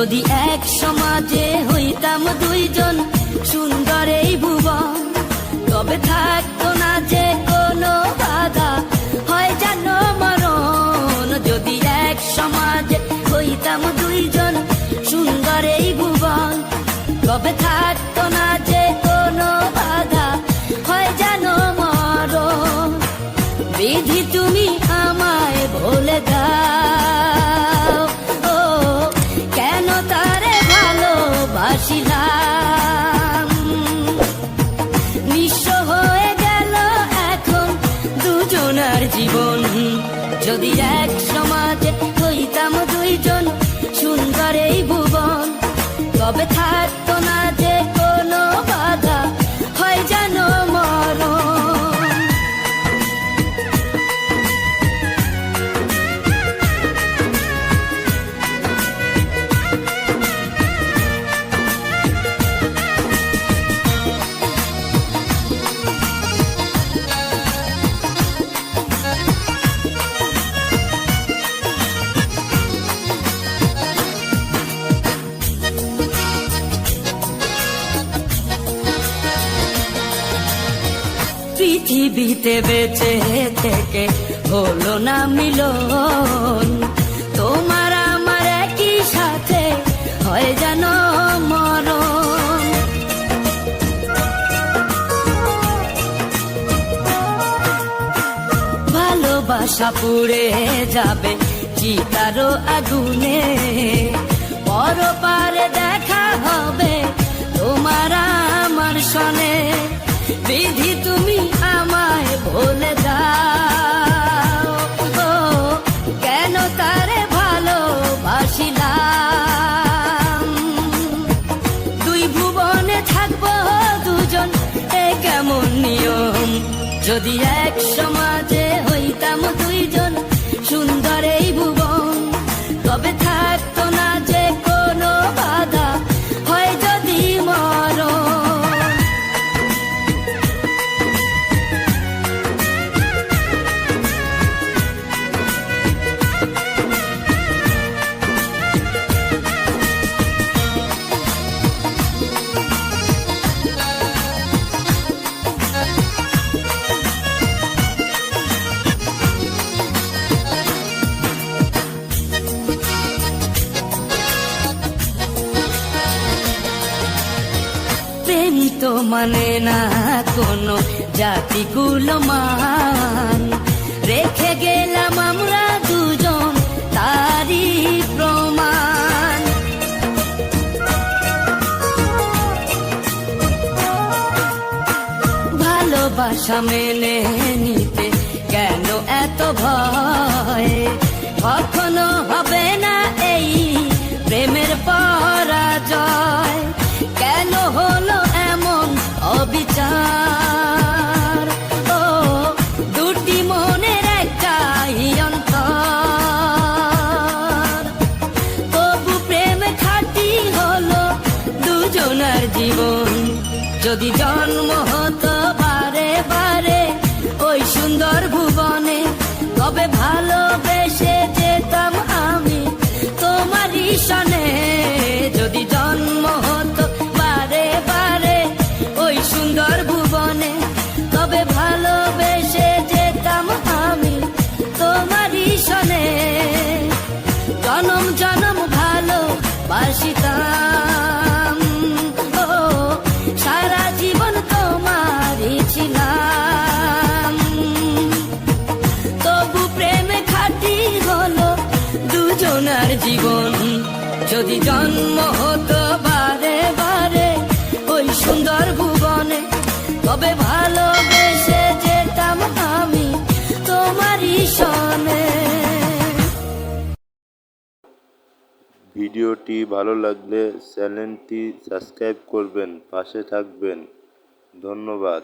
যদি এক সমাজে হইতাম দুইজন সুন্দর এই ভুবন, তবে থাকতো না যে কোনো বাধা, হয় যেন মরণ। যদি এক সমাজে হইতাম দুইজন সুন্দর এই ভুবন, তবে থাকতো না যে কোনো বাধা, হয় যেন মরণ। বিধি তুমি আমায় বলে দাও, ও কেন তারে ভালোবাসিলাম। নিঃস্ব হয়ে গেল এখন দুজনার জীবন, যদি এক সমাজে হইতাম দুইজন সুন্দর এই ভুবন, তবে থাকতো না যে কোনো বাধা, হয় যেন মরণ। পৃথিবীতে বেঁচে থেকে হলো না মিলন, তোমার আমার একই সাথে হয় যেন মরণ। ভালোবাসা পুড়ে যাবে চিতারো আগুনে, পরপারে দেখা হবে তোমার আমার সনে। বিধি তুমি আমায় বলে দাও, ও কেন তারে ভালোবাসিলাম। দুই ভুবনে থাকবো দুজন, এ কেমন নিয়ম। যদি এক সমাজে হইতাম দুইজন সুন্দর এই ভুবন, তবে থাকতো না যে কোনো বাধা, হয় যদি মরণ। প্রেম তো মানে না কোনো জাতিগুলো মান, রেখে গেলাম আমরা দুজন তারই প্রমাণ। ভালোবাসা মেনে নিতে কেন এত ভয়, কখনো হবে না এই প্রেমের পরাজয়। কেন হলো এমন অবিচার, ও দুটি মনের একটাই অন্তর। তবু প্রেম খাঁটি হলো দুজনার জীবন, যদি জন্ম হতো বারে বারে ওই সুন্দর ভুবনে, তবে ভালোবেসে যেতাম আমি তোমারই সনে। যদি জন্ম হতো বারে বারে ওই সুন্দর ভুবনে, তবে ভালোবেসে যেতাম আমি তোমারই সনে। জনম জনম ভালোবাসিতাম, ও সারা জীবন তোমারই ছিলাম। তবু প্রেমে খাঁটি হলো দুজনার জীবন, যদি জন্ম হতো বারে বারে ওই সুন্দর ভুবনে, তবে ভালোবেসে যেতাম আমি তোমারই সনে। ভিডিওটি ভালো লাগলে চ্যানেলটি সাবস্ক্রাইব করবেন, পাশে থাকবেন। ধন্যবাদ।